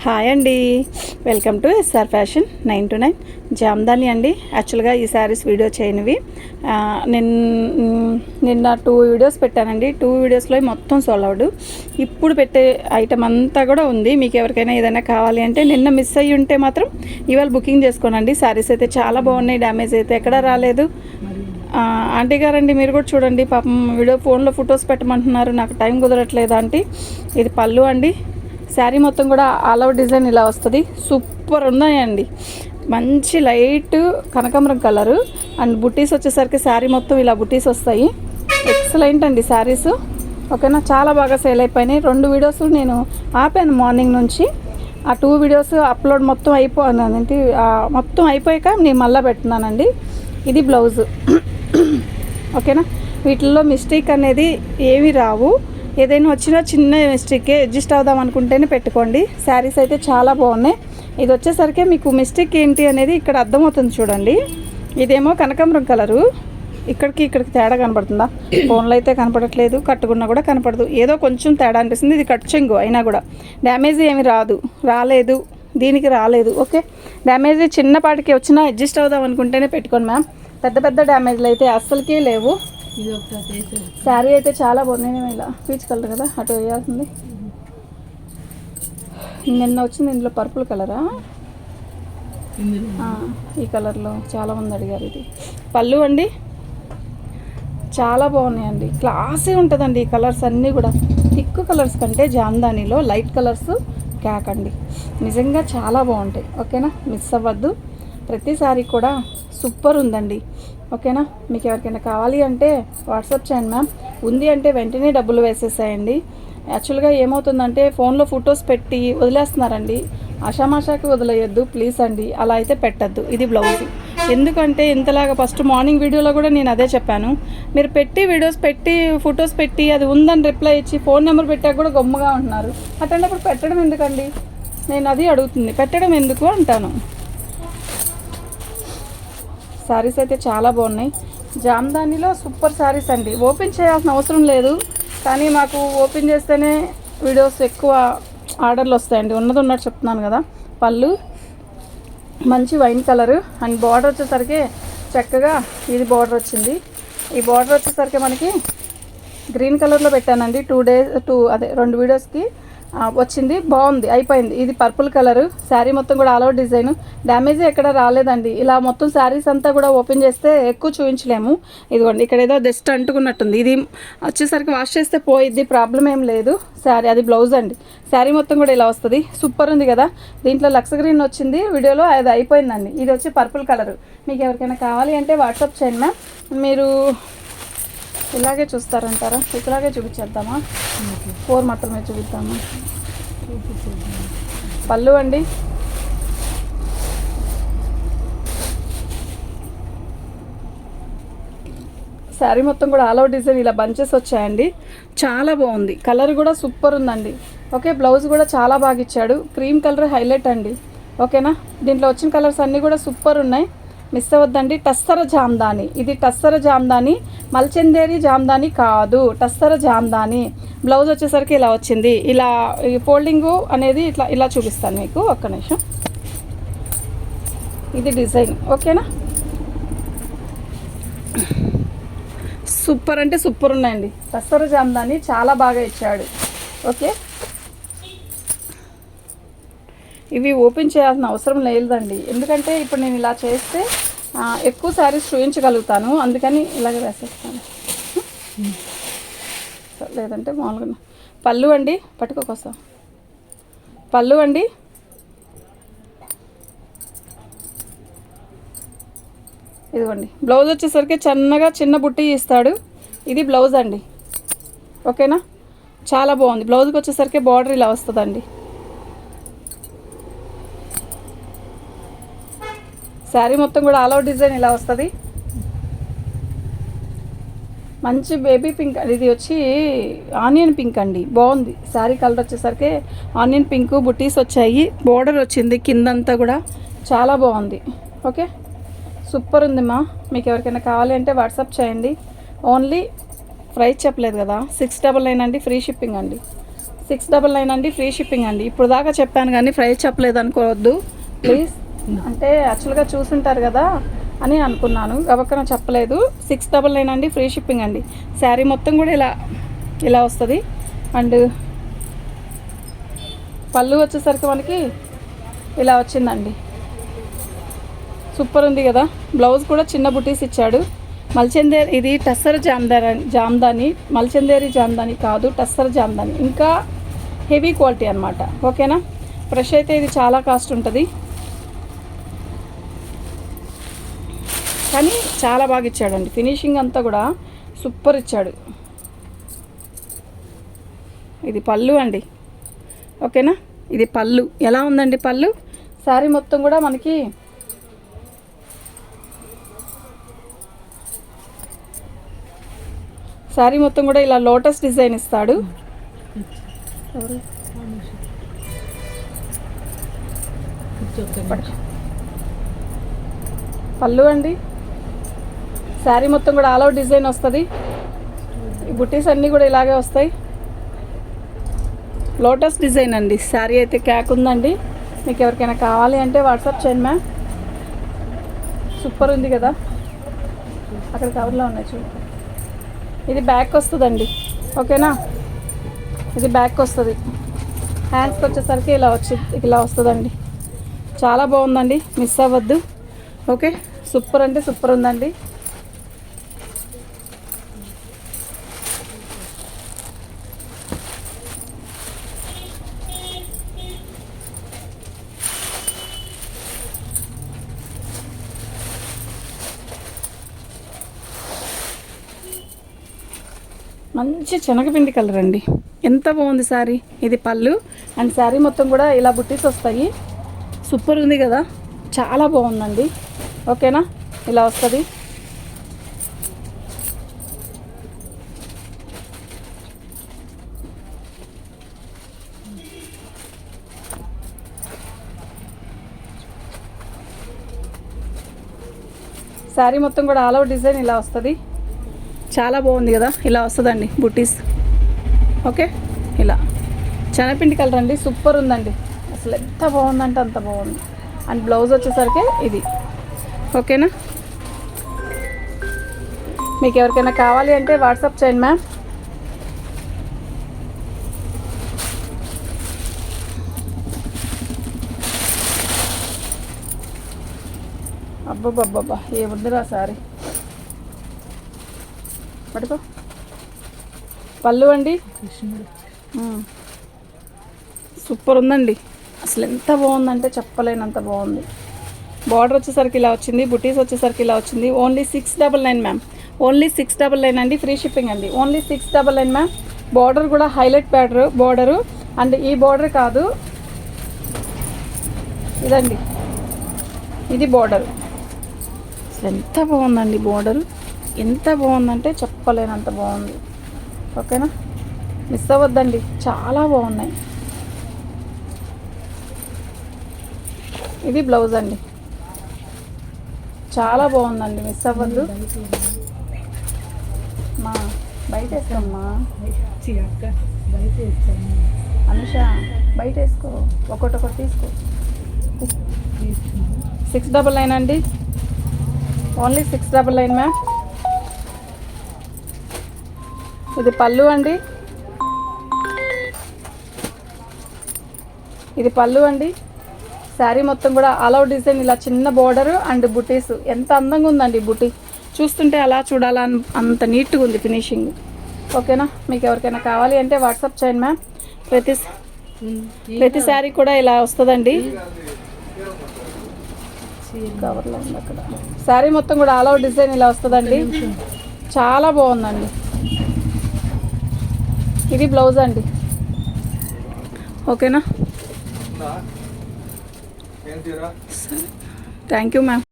Hi అండి, welcome to SR fashion 929 Jamdani అండి. యాక్చువల్గా ఈ శారీస్ వీడియో చేయనివి నిన్న 2 వీడియోస్ పెట్టానండి. 2 వీడియోస్లో మొత్తం సోల్డ్ అవుట్. ఇప్పుడు పెట్టే ఐటమ్ అంతా కూడా ఉంది. మీకు ఎవరికైనా ఏదైనా కావాలి అంటే నిన్న మిస్ అయ్యి ఉంటే మాత్రం ఇవాళ బుకింగ్ చేసుకోనండి. శారీస్ అయితే చాలా బాగున్నాయి, డ్యామేజ్ అయితే ఎక్కడా రాలేదు. ఆంటీ గారండి, మీరు కూడా చూడండి, పాపం వీడియో ఫోన్లో ఫొటోస్ పెట్టమంటున్నారు, నాకు టైం కుదరట్లేదు ఆంటీ. ఇది పళ్ళు అండి. శారీ మొత్తం కూడా ఆల్ ఓవర్ డిజైన్ ఇలా వస్తుంది. సూపర్ ఉన్నాయండి. మంచి లైట్ కనకాంబరం కలరు అండ్ బుట్టీస్ వచ్చేసరికి శారీ మొత్తం ఇలా బుట్టీస్ వస్తాయి. ఎక్సలెంట్ అండి శారీస్. ఓకేనా, చాలా బాగా సేల్ అయిపోయినాయి. 2 వీడియోస్ నేను ఆపాను మార్నింగ్ నుంచి. ఆ 2 వీడియోస్ అప్లోడ్ మొత్తం మొత్తం అయిపోయాక నేను మళ్ళీ పెడుతున్నానండి. ఇది బ్లౌజు. ఓకేనా, వీటిల్లో మిస్టేక్ అనేది ఏమీ రావు. ఏదైనా వచ్చినా చిన్న మిస్టేకే, అడ్జస్ట్ అవుదాం అనుకుంటేనే పెట్టుకోండి. శారీస్ అయితే చాలా బాగున్నాయి. ఇది వచ్చేసరికి మీకు మిస్టేక్ ఏంటి అనేది ఇక్కడ అర్థమవుతుంది చూడండి. ఇదేమో కనకాంబరం కలరు, ఇక్కడికి తేడా కనపడుతుందా? ఫోన్లో అయితే కనపడట్లేదు, కట్టుకున్నా కూడా కనపడదు. ఏదో కొంచెం తేడా అనిపిస్తుంది. ఇది కట్ చెంగు అయినా కూడా డ్యామేజ్ ఏమి రాలేదు, దీనికి రాలేదు. ఓకే, డ్యామేజ్ చిన్నపాటికి వచ్చినా అడ్జస్ట్ అవుదాం అనుకుంటేనే పెట్టుకోండి మ్యామ్. పెద్ద డ్యామేజ్లు అయితే అస్సలకే లేవు. శారీ అయితే చాలా బాగుంది. నేను ఇలా పీచ్ కలర్ కదా, అటు వేయాల్సింది. నిన్న వచ్చింది ఇందులో పర్పుల్ కలరా, ఈ కలర్లో చాలా మంది అడిగారు. ఇది పళ్ళు అండి, చాలా బాగున్నాయండి. క్లాసీ ఉంటుందండి. ఈ కలర్స్ అన్నీ కూడా థిక్ కలర్స్ కంటే జామ్దానిలో లైట్ కలర్స్ క్యాక్ అండి, నిజంగా చాలా బాగుంటాయి. ఓకేనా, మిస్ అవ్వద్దు. ప్రతిసారి కూడా సూపర్ ఉందండి. ఓకేనా, మీకు ఎవరికైనా కావాలి అంటే వాట్సాప్ చేయండి మ్యామ్. ఉంది అంటే వెంటనే డబ్బులు వేసేసాయండి. యాక్చువల్గా ఏమవుతుందంటే ఫోన్లో ఫొటోస్ పెట్టి వదిలేస్తున్నారండి. ఆషామాషాకి వదిలేయొద్దు ప్లీజ్ అండి, అలా అయితే పెట్టద్దు. ఇది బ్లౌజ్. ఎందుకంటే ఇంతలాగా ఫస్ట్ మార్నింగ్ వీడియోలో కూడా నేను అదే చెప్పాను. మీరు పెట్టి వీడియోస్ పెట్టి ఫొటోస్ పెట్టి అది ఉందని రిప్లై ఇచ్చి ఫోన్ నెంబర్ పెట్టాక కూడా గమ్ముగా ఉంటున్నారు. అటన్నప్పుడు పెట్టడం ఎందుకండి, నేను అది అడుగుతుంది. పెట్టడం ఎందుకు అంటాను. శారీస్ అయితే చాలా బాగున్నాయి. జామ్దానిలో సూపర్ శారీస్ అండి. ఓపెన్ చేయాల్సిన అవసరం లేదు, కానీ మాకు ఓపెన్ చేస్తేనే వీడియోస్ ఎక్కువ ఆర్డర్లు వస్తాయండి. ఉన్నట్టు చెప్తున్నాను కదా. పళ్ళు మంచి వైన్ కలరు అండ్ బార్డర్ వచ్చేసరికి చక్కగా ఇది బార్డర్ వచ్చింది. ఈ బార్డర్ వచ్చేసరికి మనకి గ్రీన్ కలర్లో పెట్టానండి. 2 వీడియోస్కి వచ్చింది. బాగుంది, అయిపోయింది. ఇది పర్పుల్ కలరు. శారీ మొత్తం కూడా ఆల్ ఓవర్ డిజైన్, డ్యామేజ్ ఎక్కడ రాలేదండి. ఇలా మొత్తం శారీస్ అంతా కూడా ఓపెన్ చేస్తే ఎక్కువ చూపించలేము. ఇదిగోండి, ఇక్కడ ఏదో జస్ట్ అంటుకున్నట్టుంది. ఇది వచ్చేసరికి వాష్ చేస్తే పోయిద్ది, ప్రాబ్లం ఏం లేదు. శారీ అది బ్లౌజ్ అండి. శారీ మొత్తం కూడా ఇలా వస్తుంది. సూపర్ ఉంది కదా. దీంట్లో లక్స్ గ్రీన్ వచ్చింది వీడియోలో, అది అయిపోయిందండి. ఇది వచ్చి పర్పుల్ కలరు. మీకు ఎవరికైనా కావాలి అంటే వాట్సాప్ చేయండి మ్యామ్. మీరు ఇలాగే చూస్తారంటారా? ఇలాగే చూపించేద్దామా? 4 మాత్రమే చూపిద్దామా? పళ్ళు అండి, శారీ మొత్తం కూడా ఆల్ ఓవర్ డిజైన్ ఇలా బంచెస్ వచ్చాయండి. చాలా బాగుంది. కలర్ కూడా సూపర్ ఉందండి. ఓకే, బ్లౌజ్ కూడా చాలా బాగా ఇచ్చాడు. క్రీమ్ కలర్ హైలైట్ అండి. ఓకేనా, దీంట్లో వచ్చిన కలర్స్ అన్నీ కూడా సూపర్ ఉన్నాయి. మిస్ అవ్వద్దండి. టస్సర జామ్దాని, ఇది టస్సర జామ్దాని, మల్చందేరి జామ్దాని కాదు, టస్సర జామ్దాని. బ్లౌజ్ వచ్చేసరికి ఇలా వచ్చింది. ఇలా ఈ ఫోల్డింగు అనేది ఇలా చూపిస్తాను మీకు, ఒక్క నిమిషం. ఇది డిజైన్. ఓకేనా, సూపర్ అంటే సూపర్ ఉన్నాయండి. టస్సర జామ్దాని చాలా బాగా ఇచ్చాడు. ఓకే, ఇవి ఓపెన్ చేయాల్సిన అవసరం లేదండి. ఎందుకంటే ఇప్పుడు నేను ఇలా చేస్తే ఎక్కువ శారీస్ చూపించగలుగుతాను, అందుకని ఇలాగే వేసేస్తాను. లేదంటే మామూలుగా. పళ్ళు అండి, పట్టుకోకోసం పళ్ళు అండి. ఇదిగోండి, బ్లౌజ్ వచ్చేసరికి చిన్న బుట్టి ఇస్తాడు. ఇది బ్లౌజ్ అండి. ఓకేనా, చాలా బాగుంది. బ్లౌజ్కి వచ్చేసరికి బార్డర్ ఇలా వస్తుందండి. శారీ మొత్తం కూడా ఆల్ ఓవర్ డిజైన్ ఇలా వస్తుంది. మంచి బేబీ పింక్, ఇది వచ్చి ఆనియన్ పింక్ అండి. బాగుంది. శారీ కలర్ వచ్చేసరికి ఆనియన్ పింక్, బుట్టీస్ వచ్చాయి, బోర్డర్ వచ్చింది కిందంతా కూడా, చాలా బాగుంది. ఓకే, సూపర్ ఉంది మా. మీకు ఎవరికైనా కావాలి అంటే వాట్సాప్ చేయండి. ఓన్లీ ప్రైస్ చెప్పలేదు కదా, 699 అండి. ఫ్రీ షిప్పింగ్ అండి. 699 అండి, ఫ్రీ షిప్పింగ్ అండి. ఇప్పుడు దాకా చెప్పాను కానీ ప్రైస్ చెప్పలేదు అనుకోవద్దు ప్లీజ్. అంటే యాక్చువల్గా చూసుంటారు కదా అని అనుకున్నాను, గబక్కన చెప్పలేదు. 699 అండి, ఫ్రీ షిప్పింగ్ అండి. శారీ మొత్తం కూడా ఇలా వస్తుంది. అండ్ పళ్ళు వచ్చేసరికి మనకి ఇలా వచ్చిందండి. సూపర్ ఉంది కదా. బ్లౌజ్ కూడా చిన్న బుటీస్ ఇచ్చాడు. మల్చందేరి, ఇది టస్సర్ జామ్దాని, మల్చందేరి జామ్దాని కాదు, టస్సర్ జామ్దాని. ఇంకా హెవీ క్వాలిటీ అనమాట. ఓకేనా. ఫ్రెష్ అయితే ఇది చాలా కాస్ట్ ఉంటుంది, కానీ చాలా బాగా ఇచ్చాడండి. ఫినిషింగ్ అంతా కూడా సూపర్ ఇచ్చాడు. ఇది పళ్ళు అండి. ఓకేనా. ఇది పళ్ళు ఎలా ఉందండి. పళ్ళు శారీ మొత్తం కూడా మనకి శారీ మొత్తం కూడా ఇలా లోటస్ డిజైన్ ఇస్తాడు. పళ్ళు అండి. శారీ మొత్తం కూడా ఆల్ అవుట్ డిజైన్ వస్తుంది. ఈ బుటీస్ అన్నీ కూడా ఇలాగే వస్తాయి. లోటస్ డిజైన్ అండి. శారీ అయితే క్యాక్ ఉందండి. మీకు ఎవరికైనా కావాలి అంటే వాట్సాప్ చేయండి మ్యామ్. సూపర్ ఉంది కదా. అక్కడ కవర్లో ఉన్నాయి చూడు. ఇది బ్యాక్ వస్తుందండి. ఓకేనా. ఇది బ్యాక్ వస్తుంది. హ్యాండ్స్కి వచ్చేసరికి ఇలా వస్తుందండి. చాలా బాగుందండి, మిస్ అవ్వద్దు. ఓకే. సూపర్ అంటే సూపర్ ఉందండి. మంచి శనగపిండి కలర్ అండి. ఎంత బాగుంది శారీ. ఇది పళ్ళు అండ్ శారీ మొత్తం కూడా ఇలా బుట్టీస్ వస్తాయి. సూపర్ ఉంది కదా. చాలా బాగుందండి. ఓకేనా. ఇలా వస్తుంది. శారీ మొత్తం కూడా ఆల్ అవుట్ డిజైన్ ఇలా వస్తుంది. చాలా బాగుంది కదా. ఇలా వస్తుందండి బుట్టీస్. ఓకే. ఇలా శనగపిండి కలర్ అండి. సూపర్ ఉందండి. అసలు ఎంత బాగుందంటే అంత బాగుంది. అండ్ బ్లౌజ్ వచ్చేసరికి ఇది. ఓకేనా. మీకు ఎవరికైనా కావాలి అంటే వాట్సాప్ చేయండి మ్యామ్. అబ్బబ్బబ్బబ్బా ఏముందిరా సారీ. పట్టుకో. పళ్ళు అండి. సూపర్ ఉందండి. అసలు ఎంత బాగుందంటే చెప్పలేనంత బాగుంది. బార్డర్ వచ్చేసరికి ఇలా వచ్చింది. బుటీస్ వచ్చేసరికి ఇలా వచ్చింది. Only 699 ma'am. ఓన్లీ 699 అండి, ఫ్రీ షిప్పింగ్ అండి. Only 699 ma'am. బార్డర్ కూడా హైలైట్ బార్డరు. అండ్ ఈ బార్డర్ కాదు ఇదండి, ఇది బార్డరు. అసలు ఎంత బాగుందండి బార్డరు. ఎంత బాగుందంటే చెప్పలేనంత బాగుంది. ఓకేనా. మిస్ అవ్వద్దండి, చాలా బాగున్నాయి. ఇది బ్లౌజ్ అండి. చాలా బాగుందండి, మిస్ అవ్వద్దు. మా బయట వేసుకోమ్మా. అనుష బయట వేసుకో. ఒకటి తీసుకో. 699 అండి. Only 699 ma'am. ఇది పళ్ళు అండి. ఇది పళ్ళు అండి. శారీ మొత్తం కూడా ఆల్ అవుట్ డిజైన్ ఇలా చిన్న బోర్డరు అండ్ బుటీస్. ఎంత అందంగా ఉందండి బుటీ. చూస్తుంటే అలా చూడాలని అంత నీట్గా ఉంది ఫినిషింగ్. ఓకేనా. మీకు ఎవరికైనా కావాలి అంటే వాట్సాప్ చేయండి మ్యామ్. ప్రతి శారీ కూడా ఇలా వస్తుందండి. కవర్లో ఉంది అక్కడ. శారీ మొత్తం కూడా ఆల్ అవుట్ డిజైన్ ఇలా వస్తుందండి. చాలా బాగుందండి. ఇది బ్లౌజ్ అండి. ఓకేనా. Thank you ma'am.